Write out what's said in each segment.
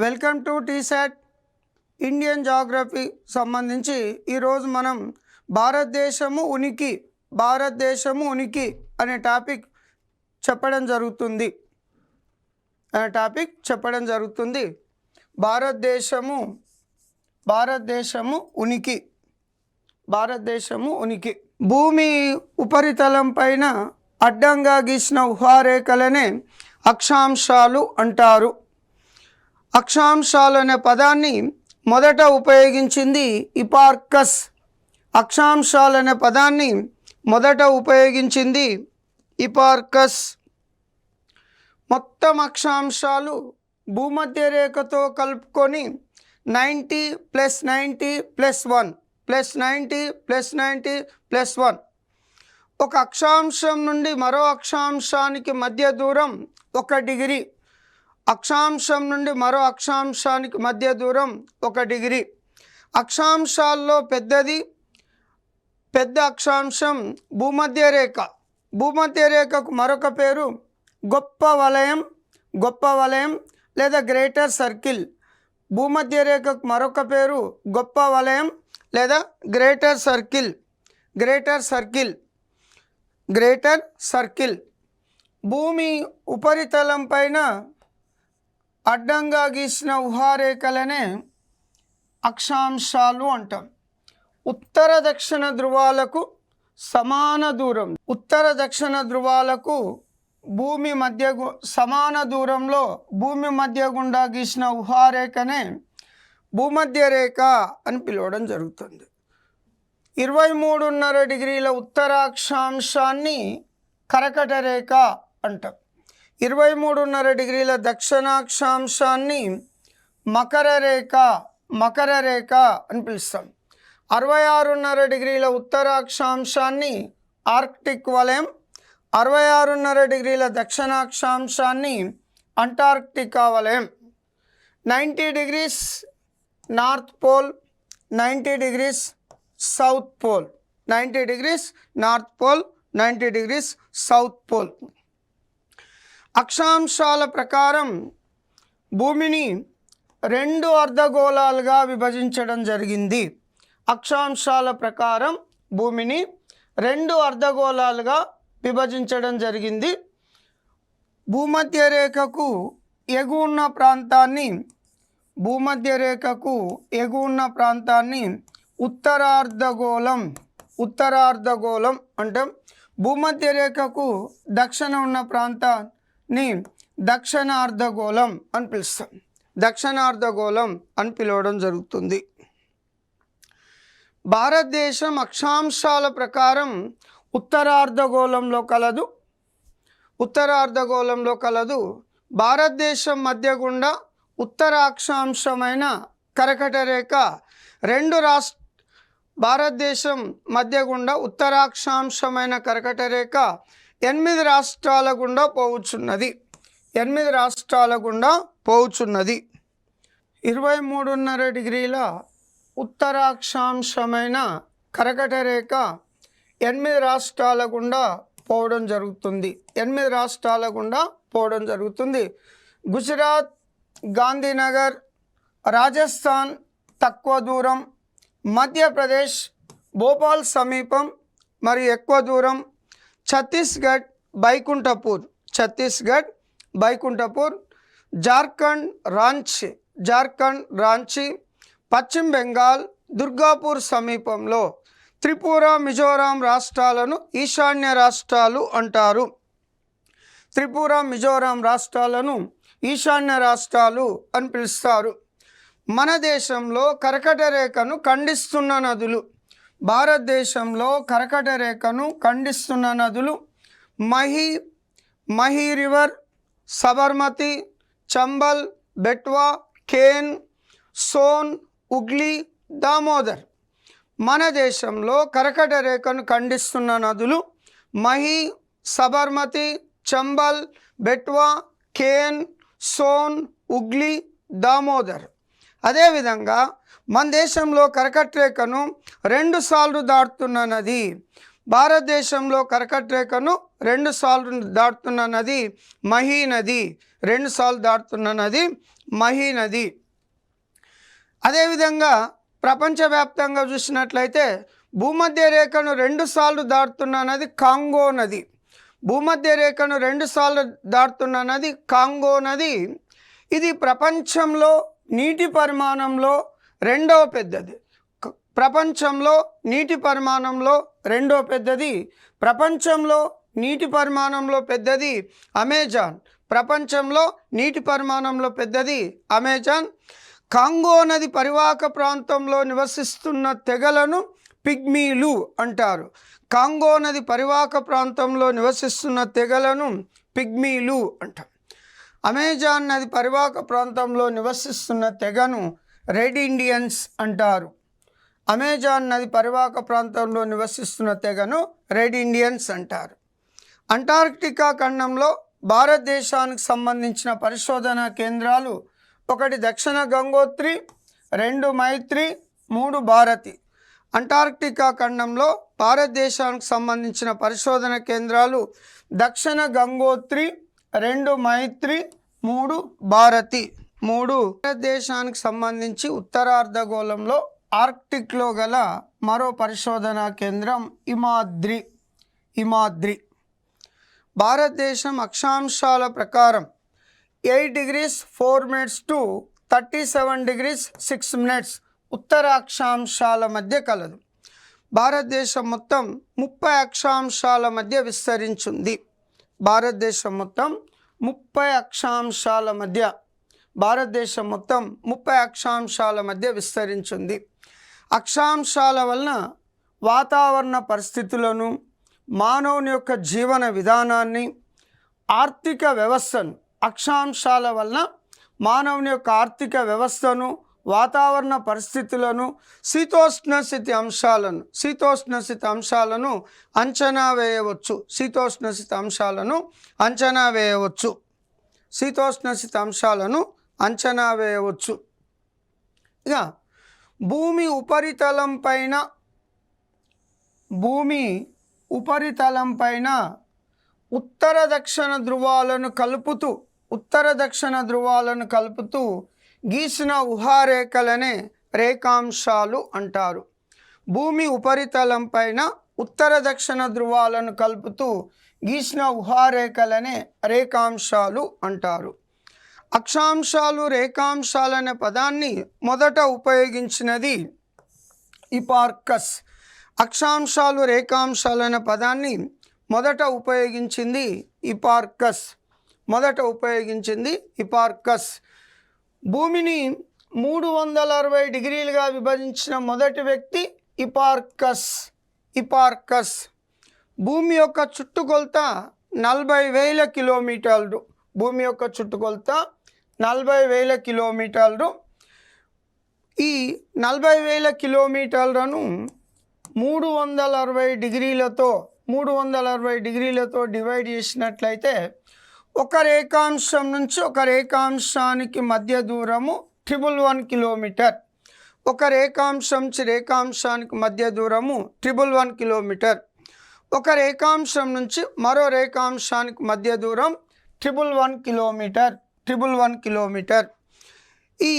Welcome to T-SAT Indian geography సంబంధించి ఈరోజు మనం భారతదేశము ఉనికి అనే టాపిక్ చెప్పడం జరుగుతుంది. భారతదేశము ఉనికి భూమి ఉపరితలం పైన అడ్డంగా గీసిన ఊహారేఖలనే అక్షాంశాలు అంటారు. అక్షాంశాలు అనే పదాన్ని మొదట ఉపయోగించింది హిపార్కస్. మొత్తం అక్షాంశాలు భూమధ్య రేఖతో కలుపుకొని 90 + 90 + 1 + 90 + 90 + 1. ఒక అక్షాంశం నుండి మరో అక్షాంశానికి మధ్య దూరం 1 డిగ్రీ. అక్షాంశాల్లో పెద్ద అక్షాంశం భూమధ్య రేఖకు మరొక పేరు గొప్ప వలయం లేదా గ్రేటర్ సర్కిల్. భూమధ్య రేఖకు మరొక పేరు గొప్ప వలయం లేదా గ్రేటర్ సర్కిల్. భూమి ఉపరితలం పైన అడ్డంగా గీసిన ఊహారేఖలనే అక్షాంశాలు అంటాం. ఉత్తర దక్షిణ ధ్రువాలకు సమాన దూరంలో భూమి మధ్య గుండా గీసిన ఊహారేఖనే భూమధ్య రేఖ అని పిలవడం జరుగుతుంది. 23.5 డిగ్రీల ఉత్తరాక్షాంశాన్ని కర్కట రేఖ అంటాం. 23.5 డిగ్రీల దక్షిణాక్షాంశాన్ని మకర రేఖ అని పిలుస్తాం. 66.5 డిగ్రీల ఉత్తరాక్షాంశాన్ని ఆర్కిటిక్ వలయం, 66.5 డిగ్రీల దక్షిణాక్షాంశాన్ని అంటార్క్టికా వలయం. 90 degrees north pole, 90 degrees south pole. 90 degrees north pole, 90 degrees south pole. అక్షాంశాల ప్రకారం భూమిని 2 అర్ధగోళాలుగా విభజించడం జరిగింది. భూమధ్య రేఖకు ఎగువన ప్రాంతాన్ని ఉత్తరార్ధగోళం అంటాం. భూమధ్య రేఖకు దక్షిణ ఉన్న ప్రాంతాన్ని దక్షిణార్ధగోళం అని పిలవడం జరుగుతుంది. భారతదేశం అక్షాంశాల ప్రకారం ఉత్తరార్ధగోళంలో కలదు. భారతదేశం మధ్య గుండా ఉత్తర అక్షాంశమైన కర్కట రేఖ భారతదేశం మధ్య గుండా ఉత్తరాక్షాంశమైన కర్కట రేఖ 8 రాష్ట్రాల గుండా పోవుచున్నది. 23.5 డిగ్రీల ఉత్తరాక్షాంశమైన కర్కట రేఖ 8 రాష్ట్రాల గుండా పోవడం జరుగుతుంది. గుజరాత్, గాంధీనగర్, రాజస్థాన్ తక్కువ దూరం, మధ్యప్రదేశ్, భోపాల్ సమీపం మరియు ఎక్కువ దూరం, ఛత్తీస్గఢ్, బైకుంఠపూర్, జార్ఖండ్, రాంచీ, పశ్చిమ బెంగాల్, దుర్గాపూర్ సమీపంలో, త్రిపుర, మిజోరాం రాష్ట్రాలను ఈశాన్య రాష్ట్రాలు అంటారు. అని పిలుస్తారు. మన దేశంలో కర్కట రేఖను ఖండిస్తున్న నదులు, మహీ రివర్, సబర్మతి, చంబల్, బెట్వా, కేన్, సోన్, ఉగ్లీ, దామోదర్. మన దేశంలో కర్కట రేఖను ఖండిస్తున్న నదులు మహీ, సబర్మతి, చంబల్, బెట్వా, కేన్, సోన్, ఉగ్లీ, దామోదర్. అదేవిధంగా మన దేశంలో కర్కట రేఖను 2 సార్లు దాటుతున్న నది, భారతదేశంలో కర్కట రేఖను 2 సార్లు దాటుతున్న నది మహీ నది. 2 సార్లు దాటుతున్న నది మహీనది. అదేవిధంగా ప్రపంచవ్యాప్తంగా చూసినట్లయితే భూమధ్య రేఖను 2 సార్లు దాటుతున్న నది కాంగో నది. భూమధ్య రేఖను 2 సార్లు దాటుతున్న నది కాంగో నది. ఇది ప్రపంచంలో నీటి పరిమాణంలో రెండవ పెద్దది. ప్రపంచంలో నీటి పరిమాణంలో రెండవ పెద్దది. ప్రపంచంలో నీటి పరిమాణంలో పెద్దది అమెజాన్. ప్రపంచంలో నీటి పరిమాణంలో పెద్దది అమెజాన్. కాంగో నది పరివాహక ప్రాంతంలో నివసిస్తున్న తెగలను పిగ్మీలు అంటారు. కాంగో నది పరివాహక ప్రాంతంలో నివసిస్తున్న తెగలను పిగ్మీలు అంటారు. అమెజాన్ నది పరివాహక ప్రాంతంలో నివసిస్తున్న తెగను రెడ్ ఇండియన్స్ అంటారు. అమెజాన్ నది పరివాహక ప్రాంతంలో నివసిస్తున్న తెగను రెడ్ ఇండియన్స్ అంటారు. అంటార్క్టికా ఖండంలో భారతదేశానికి సంబంధించిన పరిశోధనా కేంద్రాలు: 1 దక్షిణ గంగోత్రి, 2 మైత్రి, 3 భారతి. అంటార్క్టికా ఖండంలో భారతదేశానికి సంబంధించిన పరిశోధన కేంద్రాలు దక్షిణ గంగోత్రి, 2 మైత్రి, 3 భారతి. భారతదేశానికి సంబంధించి ఉత్తరార్ధగోళంలో ఆర్క్టిక్లో గల మరో పరిశోధనా కేంద్రం హిమాద్రి. భారతదేశం అక్షాంశాల ప్రకారం 8 degrees 4 minutes to 37 degrees 6 minutes ఉత్తర అక్షాంశాల మధ్య కలదు. భారతదేశం మొత్తం 30 అక్షాంశాల మధ్య విస్తరించింది. భారతదేశం మొత్తం 30 అక్షాంశాల మధ్య విస్తరించింది. అక్షాంశాల వలన వాతావరణ పరిస్థితులను, మానవుని యొక్క జీవన విధానాన్ని, ఆర్థిక వ్యవస్థను, అక్షాంశాల వలన మానవుని యొక్క ఆర్థిక వ్యవస్థను, వాతావరణ పరిస్థితులను, శీతోష్ణ స్థితి అంశాలను అంచనా వేయవచ్చు. ఇక భూమి ఉపరితలం పైన ఉత్తర దక్షిణ ధ్రువాలను కలుపుతూ గీసిన ఊహారేఖలనే రేఖాంశాలు అంటారు. భూమి ఉపరితలం పైన ఉత్తర దక్షిణ ధ్రువాలను కలుపుతూ గీసిన ఊహారేఖలనే రేఖాంశాలు అంటారు. అక్షాంశాలు, రేఖాంశాలనే పదాన్ని మొదట ఉపయోగించినది హిపార్కస్. అక్షాంశాలు, రేఖాంశాలనే పదాన్ని మొదట ఉపయోగించింది హిపార్కస్. భూమిని 360 డిగ్రీలుగా విభజించిన మొదటి వ్యక్తి హిపార్కస్. భూమి యొక్క చుట్టుకొలత 40,000 కిలోమీటర్లు. భూమి యొక్క చుట్టుకొలత 40,000 కిలోమీటర్లు. ఈ 40,000 కిలోమీటర్లను 360 డిగ్రీలతో డివైడ్ చేసినట్లయితే ఒక రేఖాంశం నుంచి ఒక రేఖాంశానికి మధ్య దూరము 111 కిలోమీటర్. ఒక రేఖాంశం నుంచి రేఖాంశానికి మధ్య దూరము 111 కిలోమీటర్. ఒక రేఖాంశం నుంచి మరో రేఖాంశానికి మధ్య దూరం 111 కిలోమీటర్. ఈ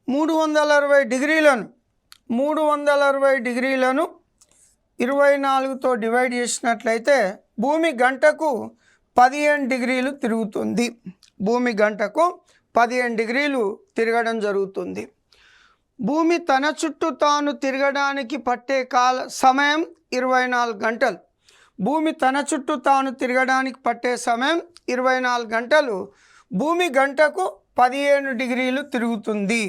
360 డిగ్రీలను 24తో డివైడ్ చేసినట్లయితే భూమి గంటకు 15 డిగ్రీలు తిరుగుతుంది. భూమి గంటకు 15 డిగ్రీలు తిరగడం జరుగుతుంది. భూమి తన చుట్టూ తాను తిరగడానికి పట్టే సమయం 24 గంటలు. భూమి తన చుట్టూ తాను తిరగడానికి పట్టే సమయం 24 గంటలు. భూమి గంటకు 15 డిగ్రీలు తిరుగుతుంది.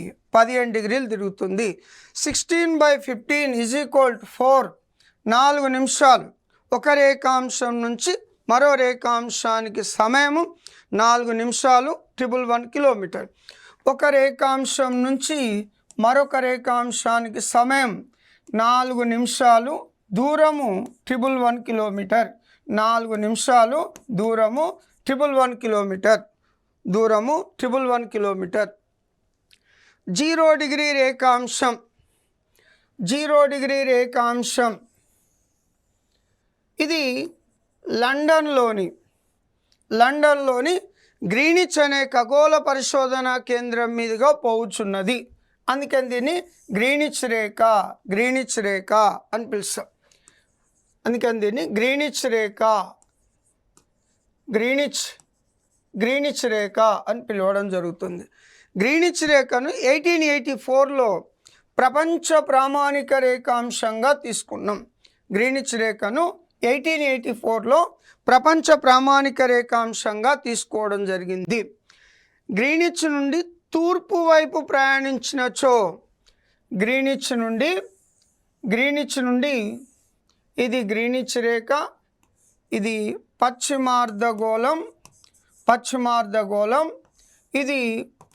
16/15 4. 4 నిమిషాలు. ఒక రేఖాంశం నుంచి మరో రేఖాంశానికి సమయము 4 నిమిషాలు 111 కిలోమీటర్. ఒక రేఖాంశం నుంచి మరొక రేఖాంశానికి సమయం 4 నిమిషాలు, దూరము 111 కిలోమీటర్. 4 నిమిషాలు, దూరము 111 కిలోమీటర్. 0 డిగ్రీ రేఖాంశం ఇది లండన్లోని గ్రీనిచ్ అనే ఖగోళ పరిశోధన కేంద్రం మీదుగా పోవుచున్నది. అందుకని దీన్ని గ్రీనిచ్ రేఖ అని పిలుస్తాం. అందుకని దీన్ని గ్రీనిచ్ రేఖ అని పిలవడం జరుగుతుంది. గ్రీనిచ్ రేఖను 1884లో ప్రపంచ ప్రామాణిక రేఖాంశంగా తీసుకున్నాం. గ్రీనిచ్ రేఖను 1884లో ప్రపంచ ప్రామాణిక రేఖాంశంగా తీసుకోవడం జరిగింది. గ్రీనిచ్ నుండి తూర్పు వైపు ప్రయాణించినచో గ్రీనిచ్ నుండి ఇది గ్రీనిచ్ రేఖ, ఇది పశ్చిమార్ధగోళం, ఇది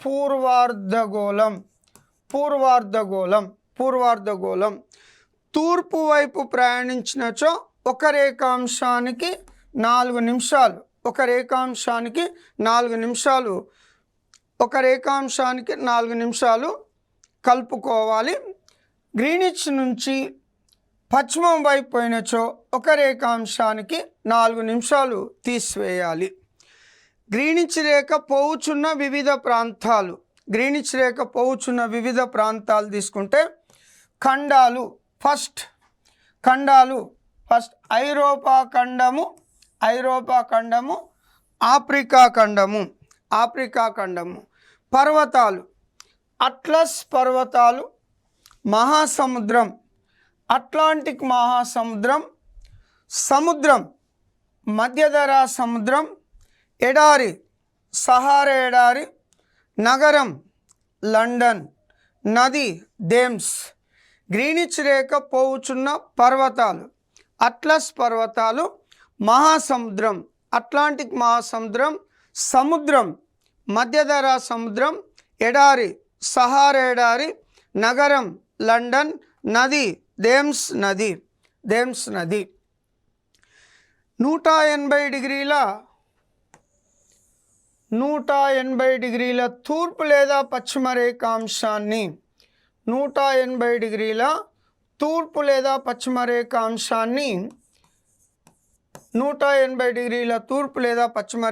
పూర్వార్ధగోళం. తూర్పు వైపు ప్రయాణించినచో ఒక రేఖాంశానికి 4 నిమిషాలు, ఒక రేఖాంశానికి 4 నిమిషాలు కలుపుకోవాలి. గ్రీనిచ్ నుంచి పశ్చిమం వైపు పోయినచో ఒక రేఖాంశానికి 4 నిమిషాలు తీసివేయాలి. గ్రీనిచ్ రేఖ పోవుచున్న వివిధ ప్రాంతాలు తీసుకుంటే ఖండాలు ఫస్ట్ ఐరోపా ఖండము, ఆఫ్రికా ఖండము. పర్వతాలు అట్లస్ పర్వతాలు, మహాసముద్రం అట్లాంటిక్ మహాసముద్రం, సముద్రం మధ్యధరా సముద్రం, ఎడారి సహారా ఎడారి, నగరం లండన్, నది థేమ్స్. గ్రీనిచ్ రేఖ పోవుచున్న పర్వతాలు అట్లస్ పర్వతాలు, మహాసముద్రం అట్లాంటిక్ మహాసముద్రం, సముద్రం మధ్యధరా సముద్రం, ఎడారి సహారా ఎడారి, నగరం లండన్, నది థేమ్స్ నది. 180 డిగ్రీల తూర్పు లేదా పశ్చిమ రేఖాంశాన్ని 180 డిగ్రీల తూర్పు లేదా పశ్చిమ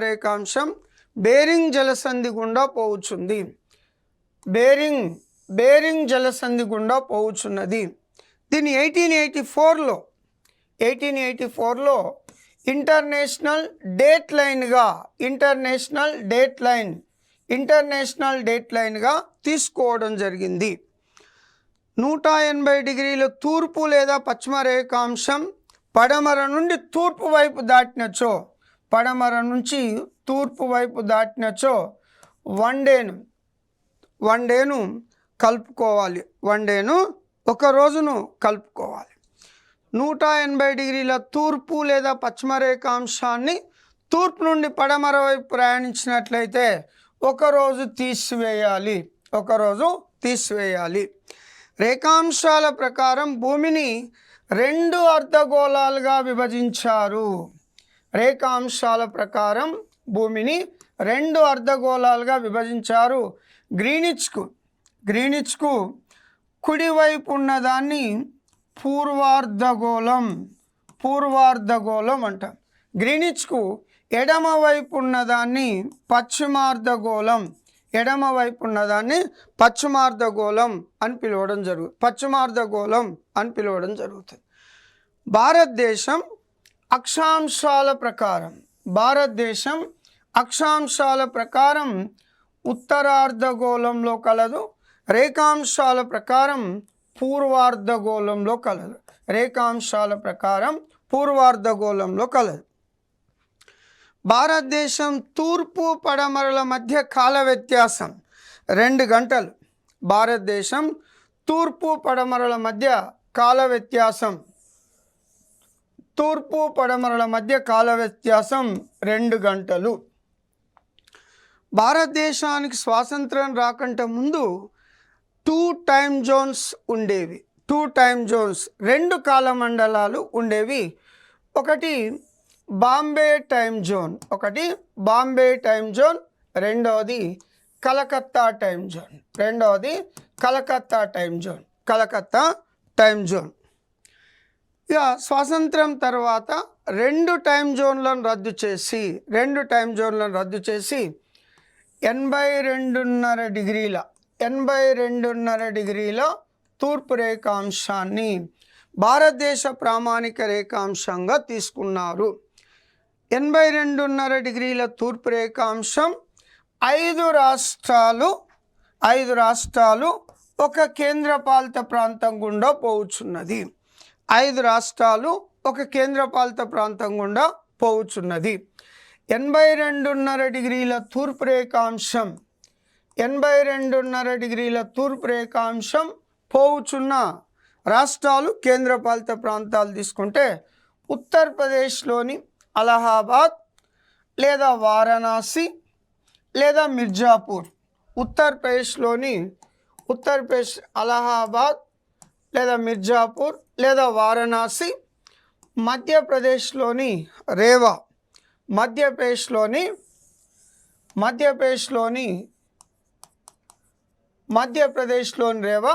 రేఖాంశం బేరింగ్ జలసంధి గుండా పోవుచుంది. బేరింగ్ జలసంధి గుండా పోవుచున్నది. దీన్ని 1884లో ఇంటర్నేషనల్ డేట్ లైన్గా తీసుకోవడం జరిగింది. 180 డిగ్రీల తూర్పు లేదా పశ్చిమ రేఖాంశం పడమర నుండి తూర్పు వైపు దాటినచో వన్ డేను కలుపుకోవాలి. ఒక రోజును కలుపుకోవాలి. 180 డిగ్రీల తూర్పు లేదా పశ్చిమ రేఖాంశాన్ని తూర్పు నుండి పడమర వైపు ప్రయాణించినట్లయితే ఒక రోజు తీసివేయాలి. రేఖాంశాల ప్రకారం భూమిని 2 అర్ధగోళాలుగా విభజించారు. గ్రీనిచ్కు కుడివైపు ఉన్నదాన్ని పూర్వార్ధగోళం అంటాం. గ్రీనిచ్కు ఎడమ వైపు ఉన్నదాన్ని పశ్చిమార్ధగోళం అని పిలవడం జరుగుతుంది. భారతదేశం అక్షాంశాల ప్రకారం ఉత్తరార్ధగోళంలో కలదు. రేఖాంశాల ప్రకారం పూర్వార్ధగోళంలో కలదు. భారతదేశం తూర్పు పడమరల మధ్య కాల వ్యత్యాసం 2 గంటలు. భారతదేశం తూర్పు పడమరల మధ్య కాల వ్యత్యాసం 2 గంటలు. భారతదేశానికి స్వాతంత్రం రాకంటే ముందు 2 టైమ్ జోన్స్ ఉండేవి. 2 కాలమండలాలు ఉండేవి. ఒకటి బాంబే టైమ్ జోన్, రెండవది కలకత్తా టైమ్ జోన్. ఇక స్వాతంత్రం తర్వాత 2 టైం జోన్లను రద్దు చేసి 82.5 డిగ్రీల తూర్పు రేఖాంశాన్ని భారతదేశ ప్రామాణిక రేఖాంశంగా తీసుకున్నారు. 82.5 డిగ్రీల తూర్పు రేఖాంశం 5 రాష్ట్రాలు ఒక కేంద్రపాలిత ప్రాంతం గుండా పోవుచున్నది. 5 రాష్ట్రాలు ఒక కేంద్రపాలిత ప్రాంతం గుండా పోవుచున్నది. 82.5 డిగ్రీల తూర్పు రేఖాంశం 82.5 డిగ్రీల తూర్పు రేఖాంశం పోవుచున్న రాష్ట్రాలు కేంద్రపాలిత ప్రాంతాలు తీసుకుంటే ఉత్తరప్రదేశ్లోని అలహాబాద్ లేదా వారణాసి లేదా మిర్జాపూర్. ఉత్తరప్రదేశ్ అలహాబాద్ లేదా మిర్జాపూర్ లేదా వారణాసి. మధ్యప్రదేశ్లోని రేవా, మధ్యప్రదేశ్లోని రేవా.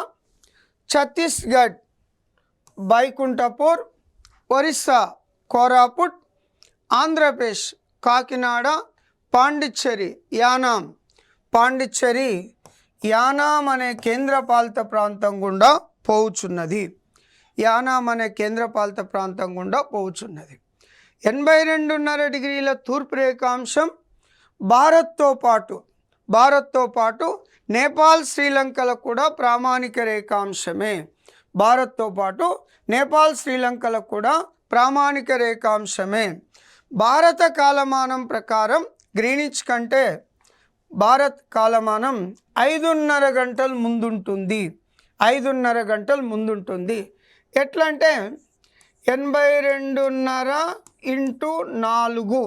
ఛత్తీస్గఢ్ బైకుంఠపూర్, ఒరిస్సా కోరాపుట్, ఆంధ్రప్రదేశ్ కాకినాడ, పాండిచ్చేరి యానాం అనే కేంద్రపాలిత ప్రాంతం గుండా పోవుచున్నది. 82.5 డిగ్రీల తూర్పు రేఖాంశం భారత్తో పాటు నేపాల్, శ్రీలంకలకు కూడా ప్రామాణిక రేఖాంశమే. భారత కాలమానం ప్రకారం గ్రీనిచ్ కంటే భారత్ కాలమానం 5.5 గంటలు ముందుంటుంది. 5.5 గంటలు ముందుంటుంది. ఎట్లా అంటే 82.5 ఇంటూ 4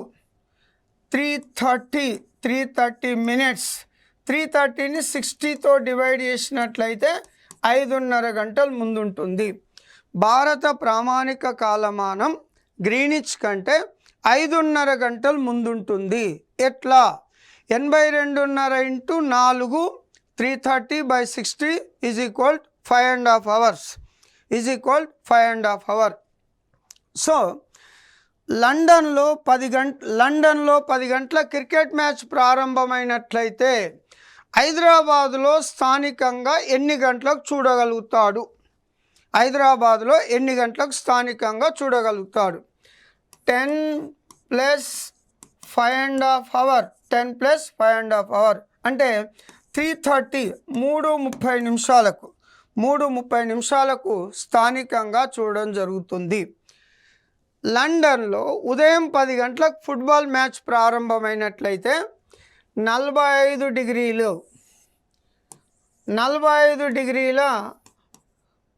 330 మినిట్స్. 330ని 60తో డివైడ్ చేసినట్లయితే 5.5 గంటలు ముందుంటుంది. భారత ప్రామాణిక కాలమానం గ్రీనిచ్ కంటే 5.5 గంటలు ముందుంటుంది. ఎట్లా? 82.5 into 4 330/60 is equal 5.5 hours. So లండన్లో 10 గంటల క్రికెట్ మ్యాచ్ ప్రారంభమైనట్లయితే హైదరాబాదులో స్థానికంగా ఎన్ని గంటలకు చూడగలుగుతాడు? 10 + 5.5 hours. 10 + 5.5 hours అంటే 3:30 3:30 నిమిషాలకు స్థానికంగా చూడడం జరుగుతుంది. లండన్లో ఉదయం 10 గంటలకు ఫుట్బాల్ మ్యాచ్ ప్రారంభమైనట్లయితే 45 డిగ్రీల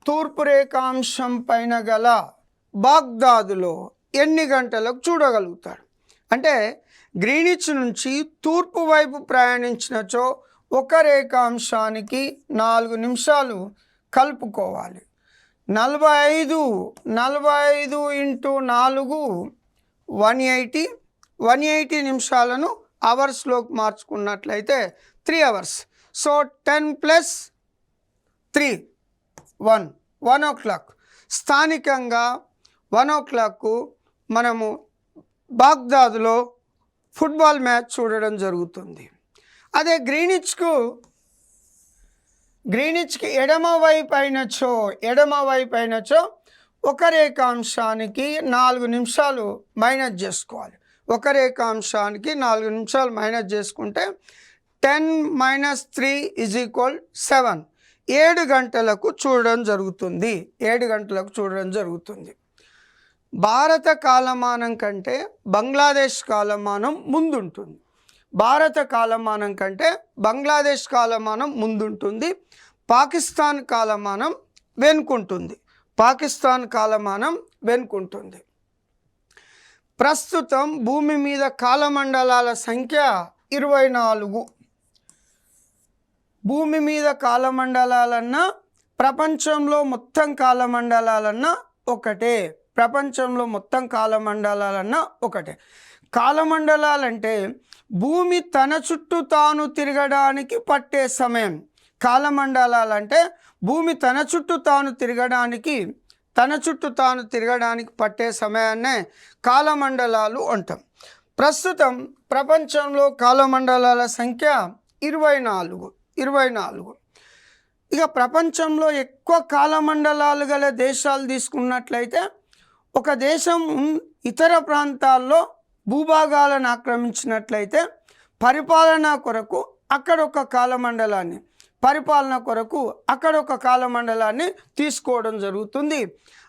తూర్పు రేఖాంశం పైన గల బాగ్దాదులో ఎన్ని గంటలకు చూడగలుగుతాడు? అంటే గ్రీనిచ్ నుంచి తూర్పు వైపు ప్రయాణించినచో ఒక రేఖాంశానికి 4 నిమిషాలు కలుపుకోవాలి. 45 ఇంటూ 4 180 నిమిషాలను అవర్స్లోకి మార్చుకున్నట్లయితే 3 hours. So 10 + 3 1 o'clock. స్థానికంగా 1 o'clock మనము బాగ్దాదులో ఫుట్బాల్ మ్యాచ్ చూడడం జరుగుతుంది. అదే గ్రీనిచ్కి ఎడమ వైపు అయినచో ఒక రేఖాంశానికి 4 నిమిషాలు మైనస్ చేసుకోవాలి. ఒక రేఖాంశానికి 4 నిమిషాలు మైనస్ చేసుకుంటే 10 - 3 = 7. 7 గంటలకు చూడడం జరుగుతుంది. భారత కాలమానం కంటే బంగ్లాదేశ్ కాలమానం ముందుంటుంది. పాకిస్తాన్ కాలమానం వెనుకుంటుంది. ప్రస్తుతం భూమి మీద కాలమండలాల సంఖ్య 24. భూమి మీద కాలమండలాలన్నా ప్రపంచంలో మొత్తం కాలమండలాలన్నా ఒకటే. కాలమండలాలంటే భూమి తన చుట్టూ తాను తిరగడానికి పట్టే సమయం. తన చుట్టూ తాను తిరగడానికి పట్టే సమయాన్నే కాలమండలాలు అంటాం. ప్రస్తుతం ప్రపంచంలో కాలమండలాల సంఖ్య 24. ఇక ప్రపంచంలో ఎక్కువ కాలమండలాలు గల దేశాలు తీసుకున్నట్లయితే ఒక దేశం ఇతర ప్రాంతాల్లో భూభాగాలను ఆక్రమించినట్లయితే పరిపాలన కొరకు అక్కడ ఒక కాలమండలాన్ని తీసుకోవడం జరుగుతుంది.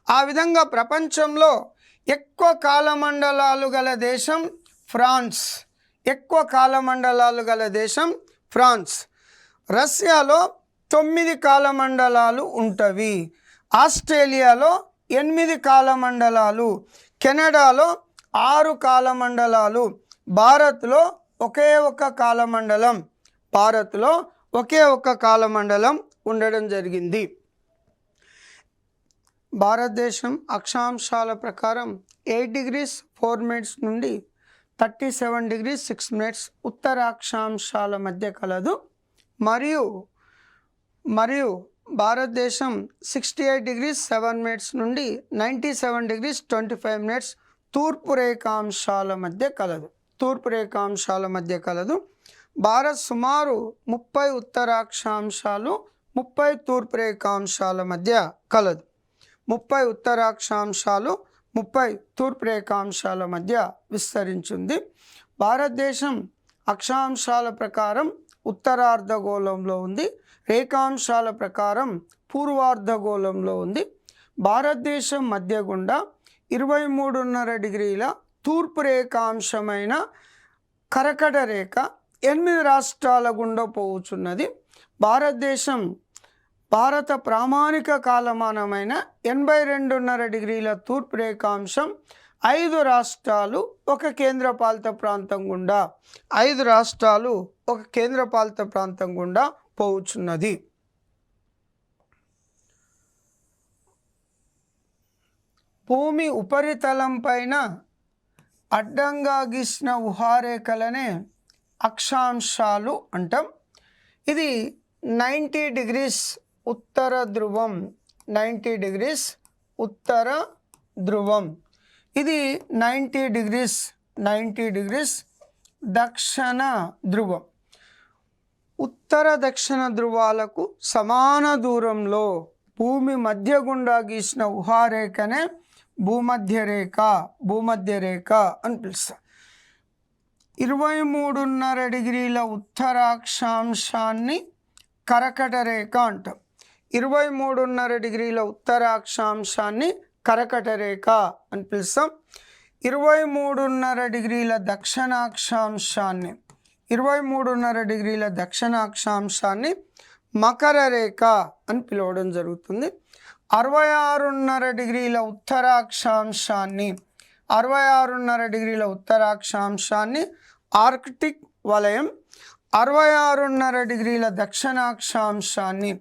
ఆ విధంగా ప్రపంచంలో ఎక్కువ కాలమండలాలు గల దేశం ఫ్రాన్స్. రష్యాలో 9 కాలమండలాలు ఉంటవి. ఆస్ట్రేలియాలో 8 కాలమండలాలు, కెనడాలో 6 కాలమండలాలు, భారత్లో ఒకే ఒక కాలమండలం ఉండడం జరిగింది. భారతదేశం అక్షాంశాల ప్రకారం 8 degrees 4 minutes నుండి 37 degrees 6 minutes ఉత్తర అక్షాంశాల మధ్య కలదు. మరియు భారతదేశం 68 degrees 7 minutes నుండి 97 degrees 25 minutes తూర్పు రేఖాంశాల మధ్య కలదు. భారత్ సుమారు 30 ఉత్తరాక్షాంశాలు 30 తూర్పు రేఖాంశాల మధ్య కలదు. 30 ఉత్తరాక్షాంశాలు 30 తూర్పు రేఖాంశాల మధ్య విస్తరించింది. భారతదేశం అక్షాంశాల ప్రకారం ఉత్తరార్ధగోళంలో ఉంది, రేఖాంశాల ప్రకారం పూర్వార్ధగోళంలో ఉంది. భారతదేశం మధ్య గుండా 23.5 degrees తూర్పు రేఖాంశమైన కర్కట రేఖ 8 రాష్ట్రాల గుండా పోవుచున్నది. భారత ప్రామాణిక కాలమానమైన 82.5 degrees తూర్పు రేఖాంశం 5 రాష్ట్రాలు ఒక కేంద్రపాలిత ప్రాంతం గుండా పోవుచున్నది. భూమి ఉపరితలం పైన అడ్డంగా గీసిన ఊహారేఖలనే అక్షాంశాలు అంటాం. ఇది 90 degrees ఉత్తర ధ్రువం, 90 degrees ఉత్తర ధ్రువం. ఇది 90 degrees దక్షిణ ధ్రువం. ఉత్తర దక్షిణ ధ్రువాలకు సమాన దూరంలో భూమి మధ్య గుండా గీసిన ఊహారేఖనే భూమధ్య రేఖ అని పిలుస్తారు. 23.5 degrees ఉత్తరాక్షాంశాన్ని కర్కట రేఖ అంటాం. 23.5 degrees ఉత్తరాక్షాంశాన్ని కర్కట రేఖ అని పిలుస్తాం. 23.5 degrees దక్షిణాక్షాంశాన్ని 23.5 degrees దక్షిణాక్షాంశాన్ని మకర రేఖ అని పిలవడం జరుగుతుంది. 66.5 degrees ఉత్తరాక్షాంశాన్ని 66.5 degrees ఉత్తరాక్షాంశాన్ని ఆర్కిటిక్ వలయం, 66.5 degrees దక్షిణాక్షాంశాన్ని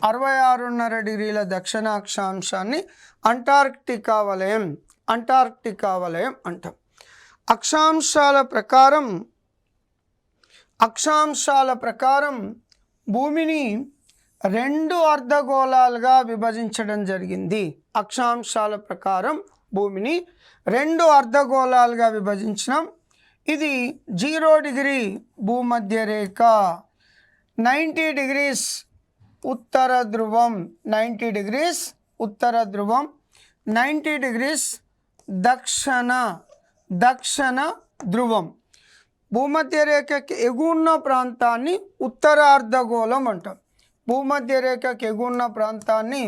66.5 degrees దక్షిణాక్షాంశాన్ని అంటార్క్టికా వలయం అంటాం. అక్షాంశాల ప్రకారం భూమిని 2 అర్ధగోళాలుగా విభజించడం జరిగింది. అక్షాంశాల ప్రకారం భూమిని 2 అర్ధగోళాలుగా విభజించినాం. ఇది 0 degrees భూమధ్య రేఖ, 90 degrees ఉత్తర ధ్రువం, 90 degrees ఉత్తర ధ్రువం, 90 degrees దక్షిణ ధ్రువం. భూమధ్య రేఖకి ఎగువన ప్రాంతాన్ని ఉత్తరార్ధగోళం అంటాం. భూమధ్య రేఖకి ఎగువన ప్రాంతాన్ని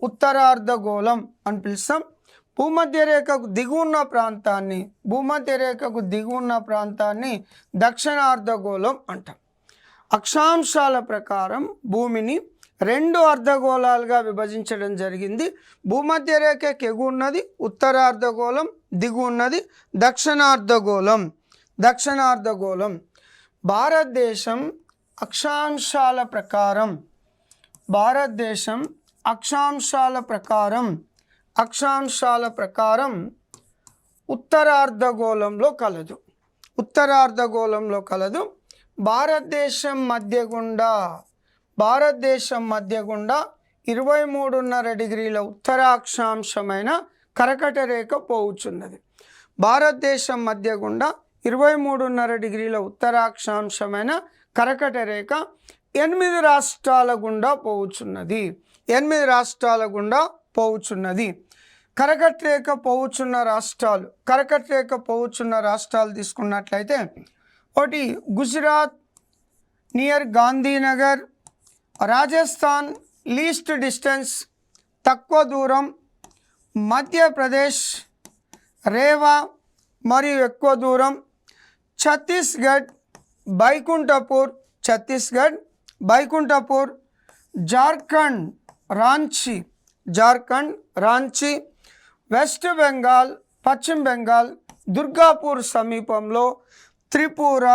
ఉత్తరార్ధగోళం అని పిలుస్తాం. భూమధ్య రేఖకు దిగువన ప్రాంతాన్ని దక్షిణార్ధగోళం అంటాం. అక్షాంశాల ప్రకారం భూమిని 2 అర్ధగోళాలుగా విభజించడం జరిగింది. భూమధ్య రేఖకి ఎగువన్నది ఉత్తరార్ధగోళం, దిగువన్నది దక్షిణార్ధగోళం. భారతదేశం అక్షాంశాల ప్రకారం ఉత్తరార్ధగోళంలో కలదు. భారతదేశం మధ్య గుండా 23.5 డిగ్రీల ఉత్తరాక్షాంశమైన కర్కట రేఖ పోవుచున్నది. భారతదేశం మధ్య గుండా 23.5 డిగ్రీల ఉత్తరాక్షాంశమైన కర్కట రేఖ 8 రాష్ట్రాల గుండా పోవుచున్నది. 8 రాష్ట్రాల గుండా పోవుచున్నది. కర్కట రేఖ పోవుచున్న రాష్ట్రాలు తీసుకున్నట్లయితే ఒకటి Gujarat near Gandhinagar, Rajasthan least distance తక్కువ దూరం, మధ్యప్రదేశ్ రేవా మరియు ఎక్కువ దూరం, ఛత్తీస్గఢ్ బైకుంఠపూర్, జార్ఖండ్ రాంచీ, వెస్ట్ బెంగాల్ పశ్చిమ బెంగాల్ దుర్గాపూర్ సమీపంలో, త్రిపుర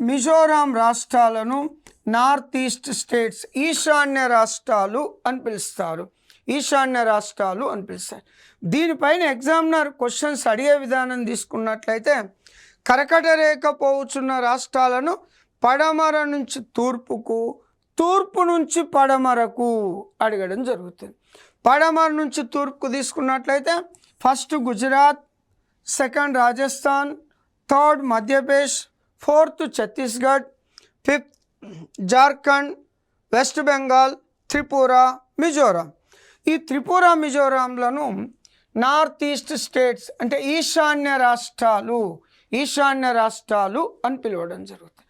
మిజోరాం రాష్ట్రాలను నార్త్ ఈస్ట్ స్టేట్స్ ఈశాన్య రాష్ట్రాలు అని పిలుస్తారు. దీనిపైన ఎగ్జామినర్ క్వశ్చన్స్ అడిగే విధానం తీసుకున్నట్లయితే కర్కట రేఖ పోవుచున్న రాష్ట్రాలను పడమర నుంచి తూర్పుకు, తూర్పు నుంచి పడమరకు అడగడం జరుగుతుంది. పడమర నుంచి తూర్పుకు తీసుకున్నట్లయితే first Gujarat, second Rajasthan, third Madhya Pradesh, fourth Chhattisgarh, fifth Jharkhand, west Bengal, Tripura, Mizoram. ఈ త్రిపుర మిజోరాంలను నార్త్ ఈస్ట్ స్టేట్స్ అంటే ఈశాన్య రాష్ట్రాలు అని పిలవడం జరుగుతుంది.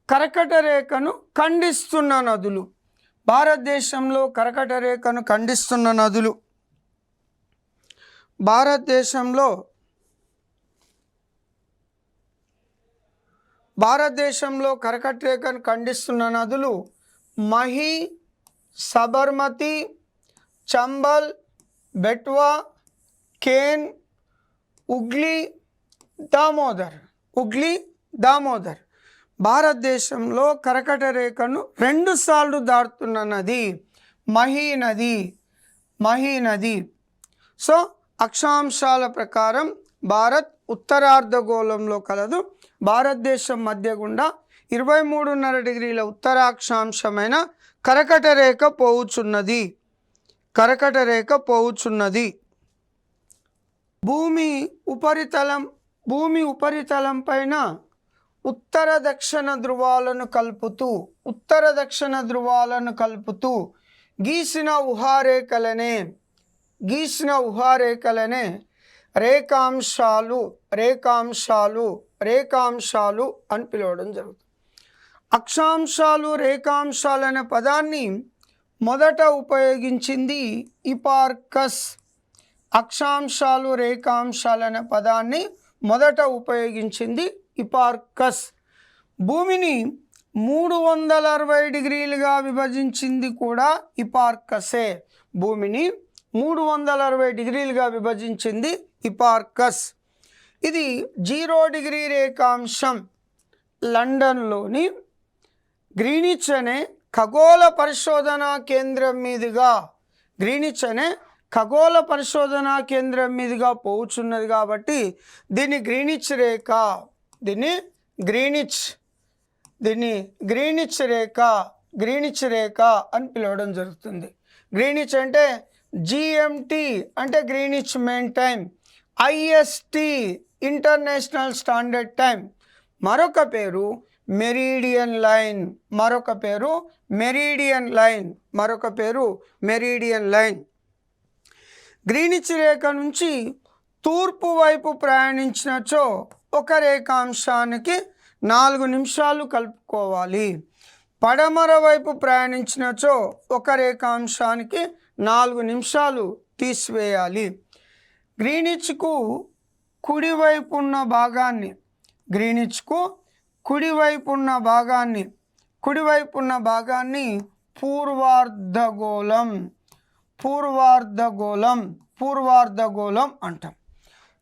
కర్కట రేఖను ఖండిస్తున్న నదులు, భారతదేశంలో కర్కట రేఖను ఖండిస్తున్న నదులు, భారతదేశంలో కర్కట రేఖను ఖండిస్తున్న నదులు మహి, సబర్మతి, చంబల్, బెట్వా, కేన్, ఉగ్లీ, దామోదర్. భారతదేశంలో కర్కట రేఖను 2 సార్లు దాటుతున్న నది మహీ నది. సో అక్షాంశాల ప్రకారం భారత్ ఉత్తరార్ధగోళంలో కలదు. భారతదేశం మధ్య గుండా 23.5 డిగ్రీల ఉత్తరాక్షాంశమైన కర్కట రేఖ పోవుచున్నది. భూమి ఉపరితలం పైన ఉత్తర దక్షిణ ధృవాలను కలుపుతూ గీసిన ఊహారేఖలనే రేఖాంశాలు అని పిలవడం జరుగుతుంది. అక్షాంశాలు, రేఖాంశాలు అనే పదాన్ని మొదట ఉపయోగించింది హిపార్కస్. అక్షాంశాలు, రేఖాంశాలు అనే పదాన్ని మొదట ఉపయోగించింది హిపార్కస్. భూమిని 360 డిగ్రీలుగా విభజించింది కూడా హిపార్కసే. భూమిని 360 డిగ్రీలుగా విభజించింది హిపార్కస్. ఇది 0 డిగ్రీ రేఖాంశం లండన్లోని గ్రీనిచ్ అనే ఖగోళ పరిశోధనా కేంద్రం మీదుగా పోవుచున్నది కాబట్టి దీన్ని గ్రీనిచ్ రేఖ అని పిలవడం జరుగుతుంది. గ్రీనిచ్ అంటే GMT అంటే Greenwich main time, IST international standard time, మరొక పేరు మెరీడియన్ లైన్. గ్రీనిచ్ రేఖ నుంచి తూర్పు వైపు ప్రయాణించినచో ఒక రేఖాంశానికి 4 నిమిషాలు కలుపుకోవాలి. పడమర వైపు ప్రయాణించినచో ఒక రేఖాంశానికి 4 నిమిషాలు తీసివేయాలి. గ్రీనిచ్కు కుడివైపు ఉన్న భాగాన్ని పూర్వార్ధగోళం అంటాం.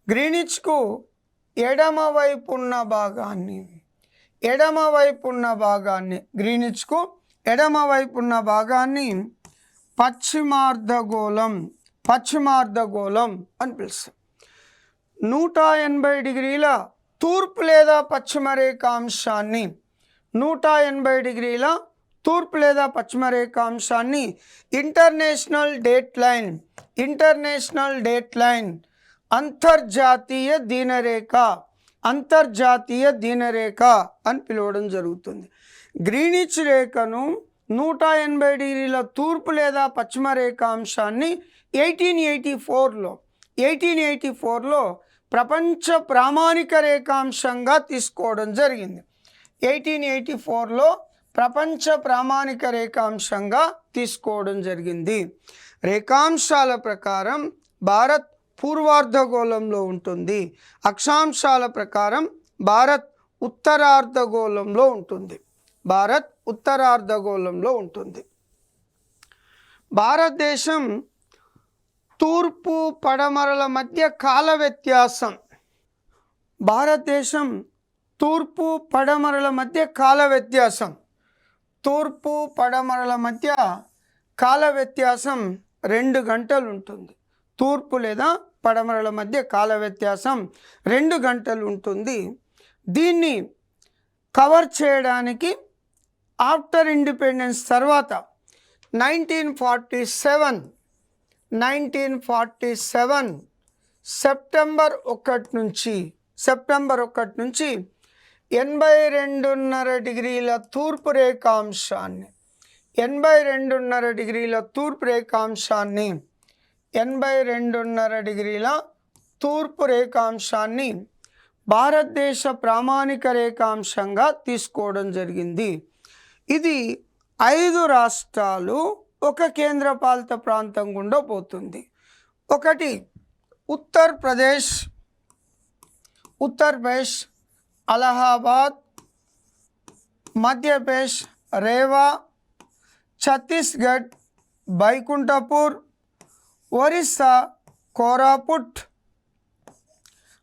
గ్రీనిచ్కు ఎడమ వైపు ఉన్న భాగాన్ని పశ్చిమార్ధగోళం అని పిలుస్తాం. 180 డిగ్రీల తూర్పు లేదా పశ్చిమ రేఖాంశాన్ని 180 డిగ్రీల తూర్పు లేదా పశ్చిమ రేఖాంశాన్ని ఇంటర్నేషనల్ డేట్ లైన్ అంతర్జాతీయ దీనరేఖ అని పిలవడం జరుగుతుంది. గ్రీనిచ్ రేఖను 180 డిగ్రీల తూర్పు లేదా పశ్చిమ రేఖాంశాన్ని 1884లో ప్రపంచ ప్రామాణిక రేఖాంశంగా తీసుకోవడం జరిగింది. 1884లో ప్రపంచ ప్రామాణిక రేఖాంశంగా తీసుకోవడం జరిగింది. రేఖాంశాల ప్రకారం భారత్ పూర్వార్ధగోళంలో ఉంటుంది. అక్షాంశాల ప్రకారం భారత్ ఉత్తరార్ధగోళంలో ఉంటుంది. భారతదేశం తూర్పు పడమరల మధ్య కాల వ్యత్యాసం తూర్పు పడమరల మధ్య కాల వ్యత్యాసం 2 గంటలు ఉంటుంది. తూర్పు లేదా పడమరల మధ్య కాల వ్యత్యాసం 2 గంటలు ఉంటుంది. దీన్ని కవర్ చేయడానికి ఆఫ్టర్ ఇండిపెండెన్స్ తర్వాత 1947 సెప్టెంబర్ 1 నుంచి 82.5 డిగ్రీల తూర్పు రేఖాంశాన్ని 82.5 డిగ్రీల తూర్పు రేఖాంశాన్ని భారతదేశ ప్రామాణిక రేఖాంశంగా తీసుకోవడం జరిగింది. ఇది 5 రాష్ట్రాలు, ఒక కేంద్రపాలిత ప్రాంతం గుండా పోతుంది. ఒకటి ఉత్తరప్రదేశ్, అలహాబాద్, మధ్యప్రదేశ్ రేవా, ఛత్తీస్గఢ్ బైకుంఠపూర్, ఒరిస్సా కోరాపుట్,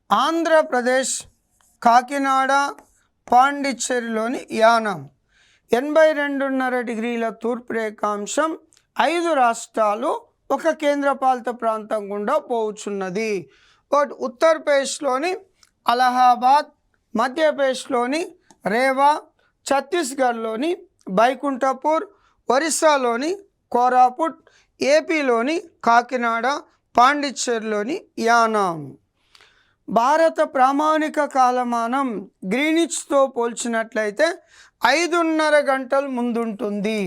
ఆంధ్రప్రదేశ్ కాకినాడ, పాండిచ్చేరిలోని యానం. 82.5 డిగ్రీల తూర్పు రేఖాంశం 5 రాష్ట్రాలు, ఒక కేంద్రపాలిత ప్రాంతం గుండా పోవుచున్నది. ఉత్తరప్రదేశ్లోని అలహాబాద్, మధ్యప్రదేశ్లోని రేవా, ఛత్తీస్గఢ్లోని బైకుంఠపూర్, ఒరిస్సాలోని కోరాపుట్, ఏపీలోని కాకినాడ, పాండిచ్చేరిలోని యానాం. భారత ప్రామాణిక కాలమానం గ్రీనిచ్తో పోల్చినట్లయితే 5.5 గంటలు ముందుంటుంది.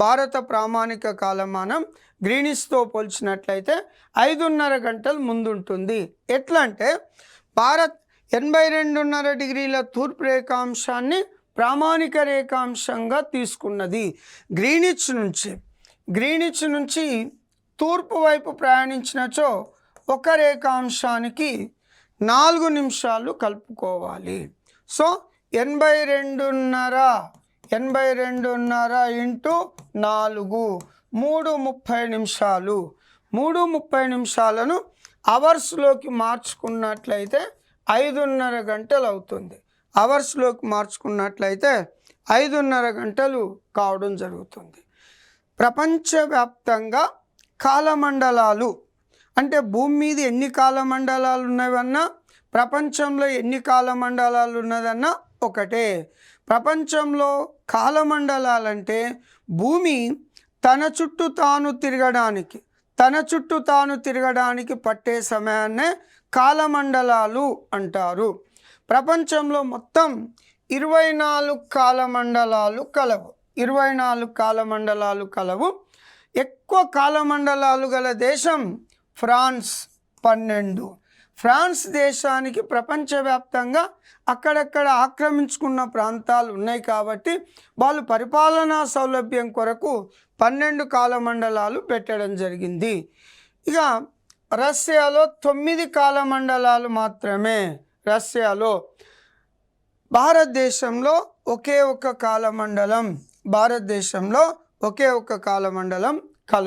భారత ప్రామాణిక కాలమానం గ్రీనిచ్తో పోల్చినట్లయితే 5.5 గంటలు ముందుంటుంది. ఎట్లా అంటే భారత్ 82.5 డిగ్రీల తూర్పు రేఖాంశాన్ని ప్రామాణిక రేఖాంశంగా తీసుకున్నది. గ్రీనిచ్ నుంచి తూర్పు వైపు ప్రయాణించినచో ఒక రేఖాంశానికి 4 నిమిషాలు కలుపుకోవాలి. సో 82.5 ఇంటూ 4 3:30 నిమిషాలు. 3:30 నిమిషాలను అవర్స్లోకి మార్చుకున్నట్లయితే 5.5 గంటలు అవుతుంది. అవర్స్లోకి మార్చుకున్నట్లయితే 5.5 గంటలు కావడం జరుగుతుంది. ప్రపంచవ్యాప్తంగా కాలమండలాలు అంటే భూమి మీద ఎన్ని కాలమండలాలు ఉన్నవన్నా, ప్రపంచంలో ఎన్ని కాలమండలాలు ఉన్నదన్నా ఒకటే. ప్రపంచంలో కాలమండలాలంటే భూమి తన చుట్టూ తాను తిరగడానికి పట్టే సమయాన్నే కాలమండలాలు అంటారు. ప్రపంచంలో మొత్తం 24 కాలమండలాలు కలవు. ఎక్కువ కాలమండలాలు గల దేశం ఫ్రాన్స్ 12. ఫ్రాన్స్ దేశానికి ప్రపంచవ్యాప్తంగా అక్కడక్కడ ఆక్రమించుకున్న ప్రాంతాలు ఉన్నాయి కాబట్టి వాళ్ళు పరిపాలనా సౌలభ్యం కొరకు 12 కాలమండలాలు పెట్టడం జరిగింది. ఇక రష్యాలో 9 కాలమండలాలు మాత్రమే. భారతదేశంలో ఒకే ఒక కాలమండలం